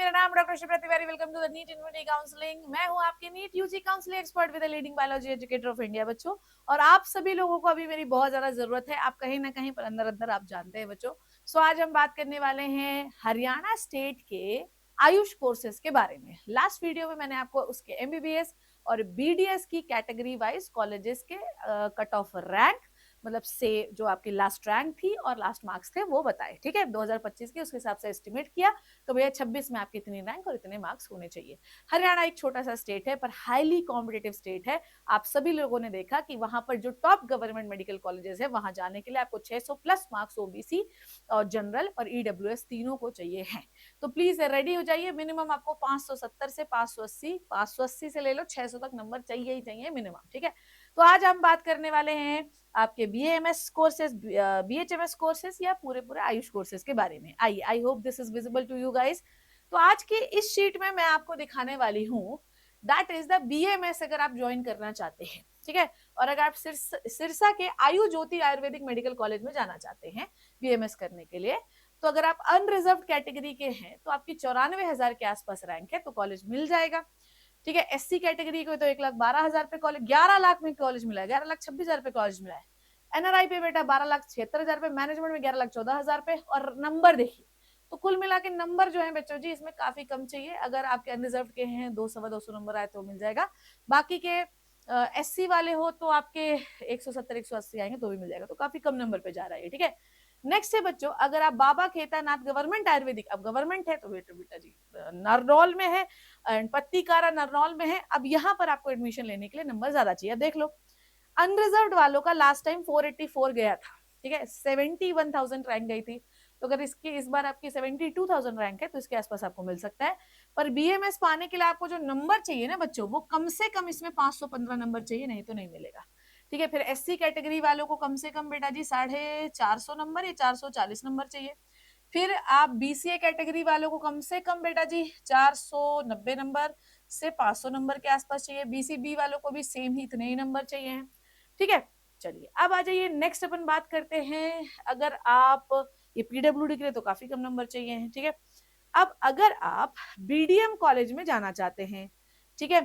मेरा नाम doctor Shipra Tiwari. Welcome to the NEET university counselling. मैं हूं आपकी NEET UG counselling expert with leading biology educator of India बच्चों। और आप सभी लोगों को अभी मेरी बहुत ज्यादा जरूरत है। आप कहीं ना कहीं पर अंदर अंदर आप जानते हैं बच्चों। सो आज हम बात करने वाले हैं हरियाणा स्टेट के आयुष कोर्सेज के बारे में। लास्ट वीडियो में मैंने आपको उसके एमबीबीएस और बीडीएस की कैटेगरी वाइज कॉलेजेस के कट ऑफ रैंक, मतलब से जो आपकी लास्ट रैंक थी और लास्ट मार्क्स थे वो बताए। ठीक है, 2025 के उसके हिसाब से एस्टिमेट किया तो भैया 26 में आपके इतनी रैंक और इतने मार्क्स होने चाहिए। हरियाणा एक छोटा सा स्टेट है पर हाईली कॉम्पिटेटिव स्टेट है। आप सभी लोगों ने देखा कि वहां पर जो टॉप गवर्नमेंट मेडिकल कॉलेजेस है वहां जाने के लिए आपको 600 प्लस मार्क्स ओबीसी और जनरल और ईडब्ल्यूएस तीनों को चाहिए हैं। तो प्लीज रेडी हो जाइए। मिनिमम आपको 570 से 580 से ले लो 600 तक नंबर चाहिए ही चाहिए मिनिमम। ठीक है, तो आज हम बात करने वाले हैं आपके बीएमएस कोर्सेज, बीएचएमएस कोर्सेज या पूरे पूरे आयुष कोर्सेज के बारे में। आइए, I hope this is visible to you guys. तो आज की इस शीट में मैं आपको दिखाने वाली हूँ दैट इज द बीएमएस अगर आप ज्वाइन करना चाहते हैं। ठीक है, और अगर आप सिरसा के आयु ज्योति आयुर्वेदिक मेडिकल कॉलेज में जाना चाहते हैं बीएमएस करने के लिए, तो अगर आप अनरिजर्व कैटेगरी के हैं तो आपकी 94,000 के आसपास रैंक है तो कॉलेज मिल जाएगा। ठीक है, एससी कैटेगरी को तो 1,12,000 पे कॉलेज, 11 लाख में कॉलेज मिला है, 11,26,000 पे कॉलेज मिला है। एनआरआई पे बेटा 12,76,000 पे, मैनेजमेंट में 11,14,000 पे। और नंबर देखिए तो कुल मिला के नंबर जो है बच्चों जी इसमें काफी कम चाहिए। अगर आपके अनरिजर्व के हैं 200-250 नंबर आए तो मिल जाएगा। बाकी के एससी वाले हो तो आपके 170-180 आएंगे तो भी मिल जाएगा। तो काफी कम नंबर पे जा रहा है। ठीक है, नेक्स्ट है बच्चों, अगर आप बाबा खेतानाथ गवर्नमेंट आयुर्वेदिक, अब गवर्नमेंट है तो बेटा जी नरनौल में है, पत्तीकारा नरनौल में है। अब यहाँ पर आपको एडमिशन लेने के लिए नंबर ज्यादा चाहिए। देख लो, अनरिजर्व वालों का लास्ट टाइम 484 गया था। ठीक है, 71,000 रैंक गई थी। तो अगर इसकी इस बार आपकी 72,000 रैंक है तो इसके आसपास आपको मिल सकता है। पर बीएमएस पाने के लिए आपको जो नंबर चाहिए ना बच्चों, वो कम से कम इसमें 515 नंबर चाहिए, नहीं तो नहीं मिलेगा। ठीक है, फिर एससी कैटेगरी वालों को कम से कम बेटा जी 450 नंबर या 440 नंबर चाहिए। फिर आप बीसीए कैटेगरी वालों को कम से कम बेटा जी 490 नंबर से 500 नंबर के आसपास चाहिए। बीसीबी वालों को भी सेम ही इतने ही नंबर चाहिए। ठीक है, चलिए अब आ जाइए नेक्स्ट अपन बात करते हैं। अगर आप ये पीडब्ल्यूडी के लिए तो काफी कम नंबर चाहिए। ठीक है, अब अगर आप बीडीएम कॉलेज में जाना चाहते हैं, ठीक है,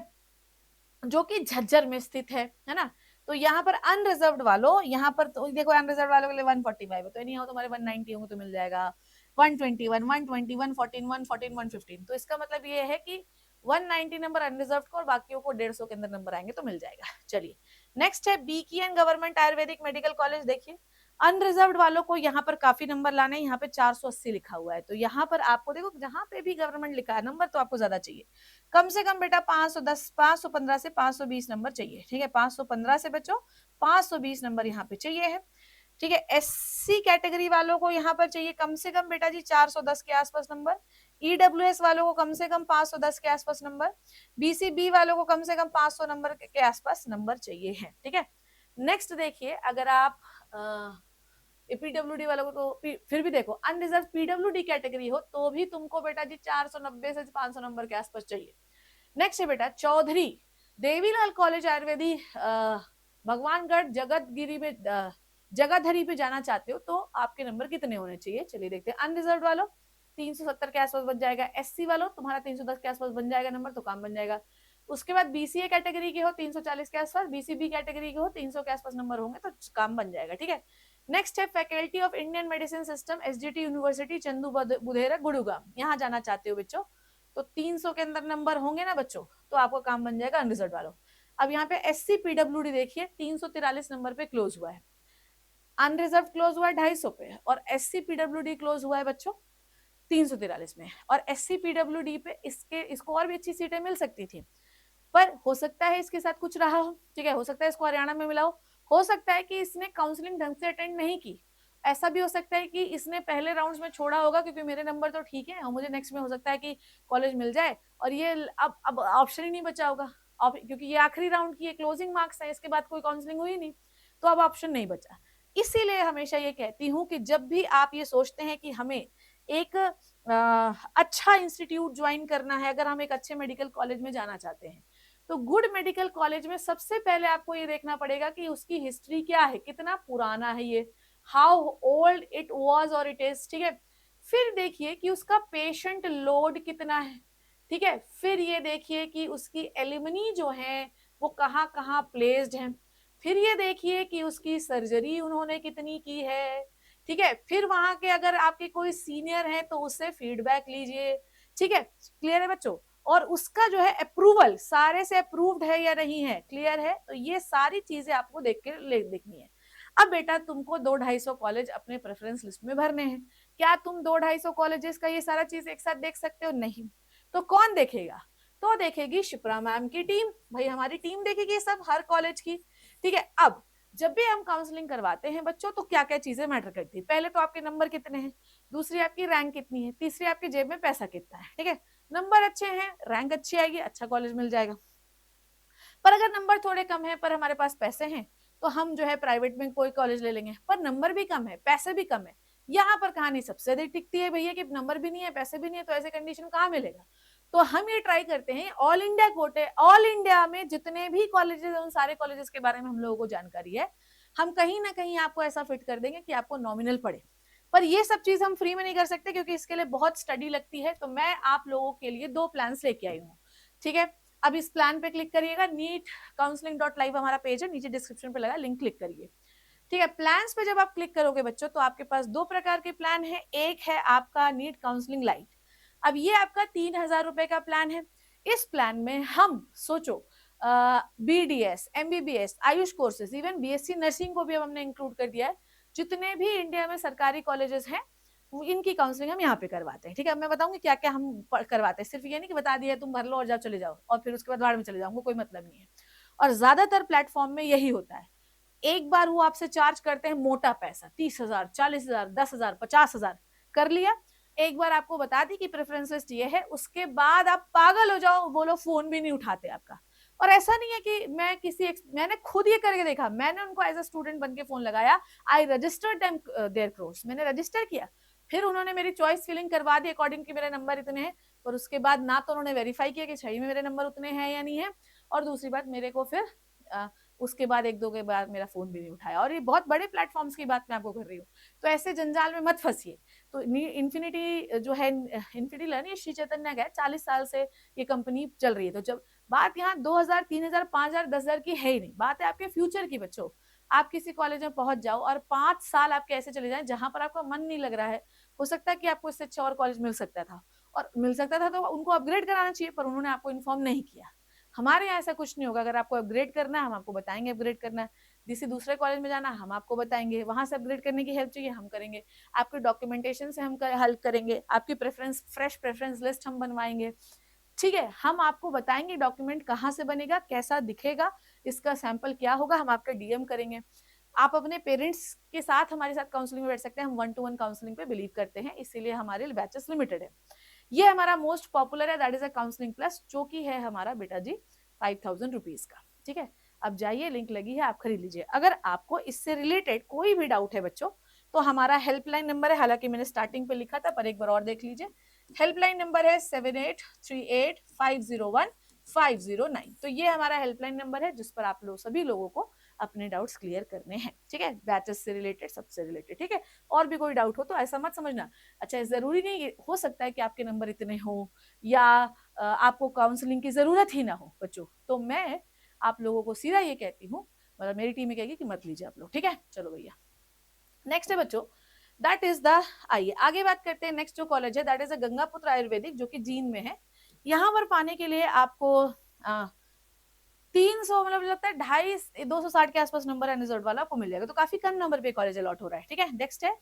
जो कि झज्जर में स्थित है ना, तो यहाँ पर अनरिजर्व्ड वालों, यहाँ पर तो देखो अनरिजर्व वालों के लिए 145 है तो नहीं हो तुम्हारे 190 होंगे तो मिल जाएगा। 121, 120, 114, 114, 115, तो इसका मतलब ये है कि 190 नंबर अनरिजर्व को और बाकियों को 150 के अंदर नंबर आएंगे तो मिल जाएगा। चलिए नेक्स्ट है बीकेएन गवर्नमेंट आयुर्वेदिक मेडिकल कॉलेज। देखिए अनरिजर्व्ड वालों को यहाँ पर काफी नंबर लाने, यहाँ पे 480 लिखा हुआ है। तो यहाँ पर आपको देखो जहां पे भी गवर्नमेंट लिखा है नंबर तो आपको ज्यादा चाहिए। कम से कम बेटा 510, 515 से 520 नंबर चाहिए। ठीक है, 515 से बच्चों 520 नंबर यहाँ पे चाहिए है। ठीक है, एससी कैटेगरी वालों को यहाँ पर चाहिए कम से कम बेटा जी 410 के आसपास नंबर। ईडब्ल्यूएस वालों को कम से कम 510 के आसपास नंबर। बीसीबी वालों को कम से कम 500 नंबर के आसपास नंबर चाहिए है। ठीक है, नेक्स्ट देखिए, अगर आप पीडब्ल्यूडी वालों को फिर भी देखो अनरिजर्व पीडब्ल्यूडी कैटेगरी हो तो भी तुमको बेटा जी 490 से 500 नंबर के आसपास चाहिए। नेक्स्ट है बेटा चौधरी देवीलाल कॉलेज आयुर्वेदी भगवानगढ़ जगतगिरी में जगाधरी पे जाना चाहते हो तो आपके नंबर कितने होने चाहिए। चलिए देखते हैं। अनरिजर्व वालों 370 के आसपास बन जाएगा। एससी वालों तुम्हारा 310 के आसपास बन जाएगा नंबर, तो काम बन जाएगा। उसके बाद बीसीए कैटेगरी के हो 340 के आसपास, बीसीबी कैटेगरी के हो 300 के आसपास नंबर होंगे तो काम बन जाएगा। ठीक है, नेक्स्ट है faculty of Indian medicine system SGT university Chandu Budhera Gurgaon, यहाँ जाना चाहते हो बच्चों तो 300 के अंदर नंबर होंगे ना बच्चों तो आपको काम बन जाएगा अनरिजर्व वालों। अब यहाँ पे एससी पीडब्ल्यूडी देखिए 343 नंबर पे क्लोज हुआ है, अनरिजर्व क्लोज हुआ है 250 पे, और एससी पीडब्ल्यूडी क्लोज हुआ है बच्चों 343 में। और एससी पीडब्ल्यूडी पे इसको और भी अच्छी सीटें मिल सकती थी, पर हो सकता है इसके साथ कुछ रहा हो। ठीक है, हो सकता है इसको हरियाणा में मिला हो सकता है कि इसने काउंसलिंग ढंग से अटेंड नहीं की। ऐसा भी हो सकता है कि इसने पहले राउंड्स में छोड़ा होगा क्योंकि मेरे नंबर तो ठीक है और मुझे नेक्स्ट में हो सकता है कि कॉलेज मिल जाए और ये अब ऑप्शन ही नहीं बचा होगा। क्योंकि ये आखिरी राउंड की क्लोजिंग मार्क्स है, इसके बाद कोई काउंसलिंग हुई नहीं तो अब ऑप्शन नहीं बचा। इसीलिए हमेशा ये कहती हूँ कि जब भी आप ये सोचते हैं कि हमें एक अच्छा इंस्टीट्यूट ज्वाइन करना है, अगर हम एक अच्छे मेडिकल कॉलेज में जाना चाहते हैं तो गुड मेडिकल कॉलेज में सबसे पहले आपको ये देखना पड़ेगा कि उसकी हिस्ट्री क्या है, कितना पुराना है ये, हाउ ओल्ड इट वाज और इट इज। ठीक है, फिर देखिए कि उसका पेशेंट लोड कितना है, ठीक है। फिर ये देखिए कि उसकी एलिमनी जो है वो कहाँ कहाँ प्लेस्ड है। फिर ये देखिए कि उसकी सर्जरी उन्होंने कितनी की है, ठीक है। फिर वहां के अगर आपके कोई सीनियर है तो उससे फीडबैक लीजिए, ठीक है। क्लियर है बच्चों? और उसका जो है अप्रूवल सारे से अप्रूव्ड है या नहीं है, क्लियर है? तो ये सारी चीजें आपको देख के देखनी है। अब बेटा तुमको 200-250 कॉलेज अपने प्रेफरेंस लिस्ट में भरने हैं। क्या तुम 200-250 कॉलेजेस का ये सारा चीज एक साथ देख सकते हो? नहीं। तो कौन देखेगा? तो देखेगी शिप्रा मैम की टीम, भाई हमारी टीम देखेगी सब हर कॉलेज की, ठीक है। अब जब भी हम काउंसलिंग करवाते हैं बच्चों तो क्या क्या चीजें मैटर करती है? पहले तो आपके नंबर कितने हैं, दूसरी आपकी रैंक कितनी है, तीसरी आपकी जेब में पैसा कितना है, ठीक है। नंबर अच्छे हैं, रैंक अच्छी आएगी, अच्छा कॉलेज मिल जाएगा। पर अगर नंबर थोड़े कम है पर हमारे पास पैसे हैं तो हम जो है प्राइवेट में कोई कॉलेज ले लेंगे, पर नंबर भी कम है पैसे भी कम है। यहाँ पर कहानी सबसे अधिक टिकती है भैया कि नंबर भी नहीं है पैसे भी नहीं है, तो ऐसे कंडीशन कहाँ मिलेगा? तो हम ये ट्राई करते हैं ऑल इंडिया कोटे, ऑल इंडिया में जितने भी कॉलेजेस उन सारे कॉलेजेस के बारे में हम लोगों को जानकारी है, हम कहीं ना कहीं आपको ऐसा फिट कर देंगे कि आपको नॉमिनल पड़े। पर ये सब चीज हम फ्री में नहीं कर सकते क्योंकि इसके लिए बहुत स्टडी लगती है। तो मैं आप लोगों के लिए 2 प्लान्स लेके आई हूँ, ठीक है। अब इस प्लान पे क्लिक करिएगा, नीट काउंसलिंग डॉट लाइव हमारा पेज है, नीचे डिस्क्रिप्शन पे लगा लिंक, क्लिक करिए, ठीक है। प्लान्स पे जब आप क्लिक करोगे बच्चों तो आपके पास 2 प्रकार के प्लान है। एक है आपका नीट काउंसलिंग लाइट, अब ये आपका 3,000 रुपए का प्लान है। इस प्लान में हम सोचो BDS, MBBS, Ayush courses, even BSc nursing को भी अब हमने इंक्लूड कर दिया है। जितने भी इंडिया में सरकारी कॉलेजेस हैं इनकी काउंसलिंग हम यहाँ पे करवाते हैं, ठीक है। मैं बताऊंगी क्या क्या हम करवाते हैं, सिर्फ ये नहीं कि बता दिया तुम भर लो और जाओ चले जाओ और फिर उसके बाद बाहर में चले जाओ, कोई मतलब नहीं है। और ज्यादातर प्लेटफॉर्म में यही होता है, एक बार वो आपसे चार्ज करते हैं मोटा पैसा, 30,000, 40,000, 10,000, 50,000 कर लिया। एक बार आपको बता दी कि प्रेफरेंस लिस्ट ये है, उसके बाद आप पागल हो जाओ, बोलो फोन भी नहीं उठाते आपका। और ऐसा नहीं है कि मैंने खुद ये करके देखा, मैंने उनको एज अ स्टूडेंट बन के फोन लगाया, I registered them their course, मैंने रजिस्टर किया, फिर उन्होंने मेरी चॉइस फिलिंग करवा दी अकॉर्डिंग कि मेरे नंबर इतने हैं। पर उसके बाद ना तो उन्होंने वेरीफाई किया कि सही में मेरे नंबर उतने हैं या नहीं है, और दूसरी बात मेरे को फिर उसके बाद 1-2 के बाद मेरा फोन भी नहीं उठाया। और ये बहुत बड़े प्लेटफॉर्म्स की बात मैं आपको कर रही हूँ, तो ऐसे जंजाल में मत फंसिए। तो इन्फिनिटी जो है, इन्फिनिटी लर्न, ये श्री चैतन्य का है, 40 साल से ये कंपनी चल रही है। तो जब बात यहाँ 2,000, 3,000, 5,000, 10,000 की है ही नहीं, बात है आपके फ्यूचर की बच्चों। आप किसी कॉलेज में पहुंच जाओ और 5 साल आपके ऐसे चले जाएं जहां पर आपका मन नहीं लग रहा है, हो सकता है कि आपको इससे अच्छा और कॉलेज मिल सकता था, और मिल सकता था तो उनको अपग्रेड कराना चाहिए, पर उन्होंने आपको इन्फॉर्म नहीं किया। हमारे यहाँ ऐसा कुछ नहीं होगा, अगर आपको अपग्रेड करना है हम आपको बताएंगे अपग्रेड करना है, किसी दूसरे कॉलेज में जाना हम आपको बताएंगे, वहां से अपग्रेड करने की हेल्प चाहिए हम करेंगे, आपके डॉक्यूमेंटेशन से हम हेल्प करेंगे, आपकी प्रेफरेंस फ्रेश प्रेफरेंस लिस्ट हम बनवाएंगे, ठीक है। हम आपको बताएंगे डॉक्यूमेंट कहाँ से बनेगा, कैसा दिखेगा, इसका सैंपल क्या होगा, हम आपका DM करेंगे। आप अपने पेरेंट्स के साथ हमारे साथ काउंसलिंग में बैठ सकते हैं, हम 1-to-1 काउंसलिंग पे बिलीव करते हैं, इसीलिए हमारे बैचेस लिमिटेड है। ये हमारा मोस्ट पॉपुलर है, that is a counselling plus, जो कि है हमारा बेटा जी 5,000 रुपीज का, ठीक है। अब जाइए, लिंक लगी है, आप खरीद लीजिए। अगर आपको इससे रिलेटेड कोई भी डाउट है बच्चों तो हमारा हेल्पलाइन नंबर है, हालांकि मैंने स्टार्टिंग पे लिखा था पर एक बार और देख लीजिए, हेल्पलाइन नंबर है 7838501509। तो ये हमारा हेल्पलाइन नंबर है जिस पर आप लोग सभी लोगों को अपने डाउट्स क्लियर करने हैं, ठीक है, बैचेस से रिलेटेड, सबसे रिलेटेड, ठीक है। और भी कोई डाउट हो तो ऐसा मत समझना, अच्छा जरूरी नहीं, हो सकता है कि आपके नंबर इतने हो या आपको काउंसलिंग की जरूरत ही ना हो बच्चों, तो मैं आप लोगों को सीधा ये कहती हूँ, मतलब मेरी टीम कहेगी कि मत लीजिए आप लोग, ठीक है। चलो भैया, नेक्स्ट है बच्चों, दैट इज द, आइए आगे बात करते हैं। नेक्स्ट जो कॉलेज है that is a Gangaputra Ayurvedic, जो कि जींद में है। यहाँ पर पाने के लिए आपको 300, मतलब लगता है 250 के आसपास नंबर अनरिजर्व वाला आपको मिल जाएगा, तो काफी कम नंबर पे कॉलेज अलॉट हो रहा है, ठीक है। नेक्स्ट है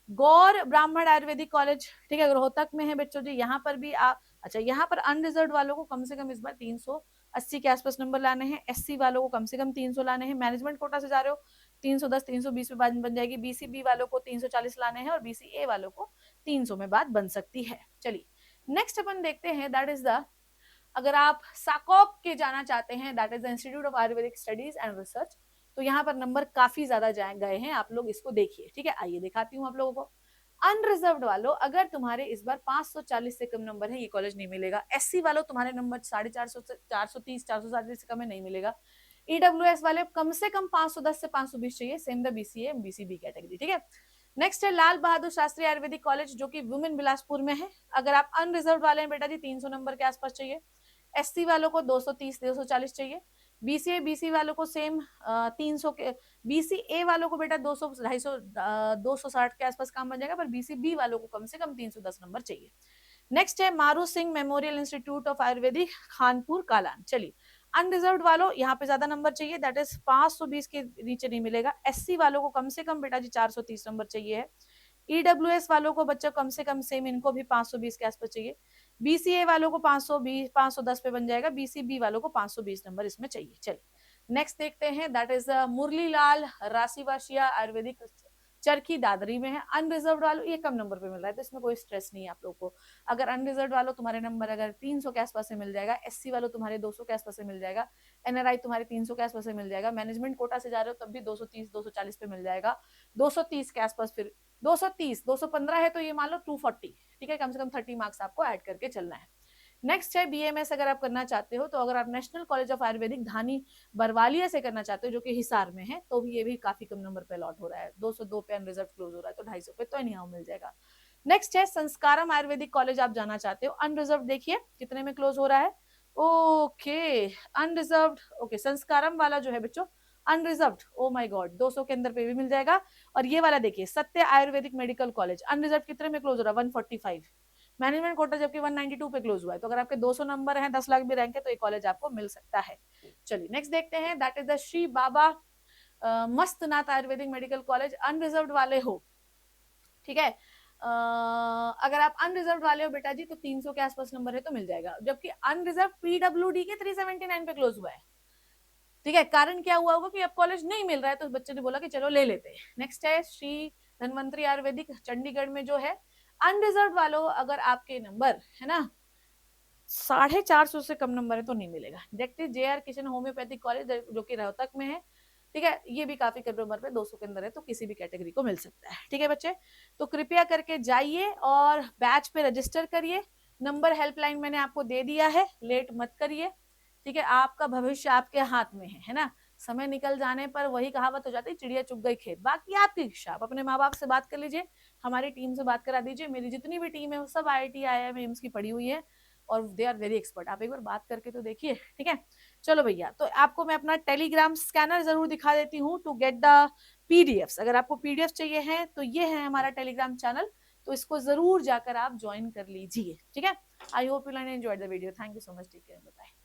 गौर ब्राह्मण आयुर्वेदिक कॉलेज, ठीक है, रोहतक में है बच्चों जी। यहाँ पर भी अच्छा, यहाँ पर अनरिजर्व वालों को कम से कम इस बार 380 के आसपास नंबर लाने हैं, SC वालों को कम से कम 300 लाने हैं, मैनेजमेंट कोटा से जा रहे हो 310, 320 में बात बन जाएगी, BCB वालों को 340 लाने हैं और BCA वालों को 300 में बात बन सकती है। चलिए नेक्स्ट अपन देखते हैं, दैट इज द, अगर आप साकॉप के जाना चाहते हैं, that is the institute of Ayurvedic studies and research, तो यहाँ पर नंबर काफी ज्यादा गए हैं, आप लोग इसको देखिए, ठीक है। आइए दिखाती हूँ आप लोगों को। अनरिजर्व्ड वालों, अगर तुम्हारे इस बार 540 से कम नंबर है ये कॉलेज नहीं मिलेगा। SC वालों तुम्हारे नंबर 450 से 430, 440 से कम है, नहीं मिलेगा। EWS वाले कम से कम 510 से 520 चाहिए, same the BCA BCB category, ठीक है। नेक्स्ट है लाल बहादुर शास्त्री आयुर्वेदिक कॉलेज, जो कि वुमेन बिलासपुर में है। अगर आप अनरिजर्व वाले हैं बेटा जी, 300 नंबर के आसपास चाहिए। एससी वालों को 230 240 चाहिए। बीसीए बीसी वालों को सेम 300 के। बीसीए वालों को बेटा 200 250 260 के आसपास काम बन जाएगा, पर बीसीबी वालों को कम से कम 310 नंबर चाहिए। नेक्स्ट है मारू Singh memorial institute of Ayurvedic, Khanpur कालान। चलिए, अनरिजर्व वालों यहाँ पे ज्यादा नंबर चाहिए, दैट इज 520 के नीचे नहीं मिलेगा। एससी वालों को कम से कम बेटा जी 430 नंबर चाहिए है। ईडब्ल्यूएस वालों को बच्चों कम से कम सेम, इनको भी 520 के आसपास चाहिए। बीसीए वालों को 520 510 पे बन जाएगा। बीसीबी वालों को 520 नंबर इसमें चाहिए। चलिए नेक्स्ट देखते हैं, दैट इज मुरली लाल राशिवाशिया आयुर्वेदिक, चरखी दादरी में है। अनरिजर्व वालों ये कम नंबर पे मिल रहा है, तो इसमें कोई स्ट्रेस नहीं है आप लोग को। अगर अनरिजर्व वालों तुम्हारे नंबर अगर 300 के आसपास से मिल जाएगा, एससी वालों तुम्हारे 200 के आसपास से मिल जाएगा, एनआरआई तुम्हारे 300 के आसपास से मिल जाएगा, मैनेजमेंट कोटा से जा रहे हो तब भी 230 240 पे मिल जाएगा, 230 के आसपास, फिर 230 215 है तो ये मान लो 240, ठीक है, कम से कम 30 मार्क्स आपको ऐड करके चलना है। नेक्स्ट है बीएमएस, अगर आप करना चाहते हो तो अगर आप नेशनल कॉलेज ऑफ आयुर्वेदिक धानी बरवालिया से करना चाहते हो, जो कि हिसार में है, तो भी ये भी काफी कम नंबर पे अलॉट हो रहा है। 202 पे अनरिजर्व क्लोज हो रहा है, तो 250 पे तो एनीहाउ मिल जाएगा। नेक्स्ट है संस्कारम आयुर्वेदिक कॉलेज, आप जाना चाहते हो, अनरिजर्व देखिए कितने में क्लोज हो रहा है। ओके, अनरिजर्व, ओके, संस्कारम वाला जो है बच्चों अनरिजर्व, ओ माय गॉड, 200 के अंदर पे भी मिल जाएगा। और ये वाला देखिए सत्य आयुर्वेदिक मेडिकल कॉलेज, अनरिजर्व कितने में क्लोज हो रहा है, 145। मैनेजमेंट कोटा जबकि 192 पे क्लोज हुआ है, तो अगर आपके 200 नंबर हैं, 10 लाख भी रैंक है, तो ये कॉलेज आपको मिल सकता है। चलिए नेक्स्ट देखते हैं, that is the Shri Baba Mastnath Ayurvedic medical college. Unreserved वाले हो, ठीक है, अगर आप अनरिजर्व वाले हो बेटा जी तो 300 के आसपास नंबर है तो मिल जाएगा, जबकि अनरिजर्व पीडब्ल्यूडी के 379 पे क्लोज हुआ है। ठीक है, कारण क्या हुआ होगा कि अब कॉलेज नहीं मिल रहा है, तो बच्चे ने बोला कि चलो ले लेते हैं। नेक्स्ट है श्री धनवंतरी आयुर्वेदिक चंडीगढ़ में जो है। अनरिजर्व वालों अगर आपके नंबर है ना 450 से कम नंबर है तो नहीं मिलेगा। Next JR Kishan homeopathic college, जो कि रोहतक में है, ठीक है, ये भी काफी कम नंबर पे 200 के अंदर है, तो किसी भी कैटेगरी को मिल सकता है। ठीक है बच्चे, तो कृपया करके जाइए और बैच पे रजिस्टर करिए। नंबर हेल्पलाइन मैंने आपको दे दिया है, लेट मत करिए। ठीक है, आपका भविष्य आपके हाथ में है ना। समय निकल जाने पर वही कहावत हो जाती है, चिड़िया चुग गई खेत। बाकी आपकी इच्छा, आप अपने माँ बाप से बात कर लीजिए, हमारी टीम से बात करा दीजिए। मेरी जितनी भी टीम है वो सब IIT IIM एम्स की पढ़ी हुई है और दे आर वेरी एक्सपर्ट, आप एक बार बात करके तो देखिए। ठीक है, चलो भैया, तो आपको मैं अपना टेलीग्राम स्कैनर जरूर दिखा देती हूँ टू गेट द पीडीएफ। अगर आपको पीडीएफ चाहिए है तो ये है हमारा टेलीग्राम चैनल, तो इसको जरूर जाकर आप ज्वाइन कर लीजिए। ठीक है, I hope you enjoyed the video, thank you so much, take care, bye.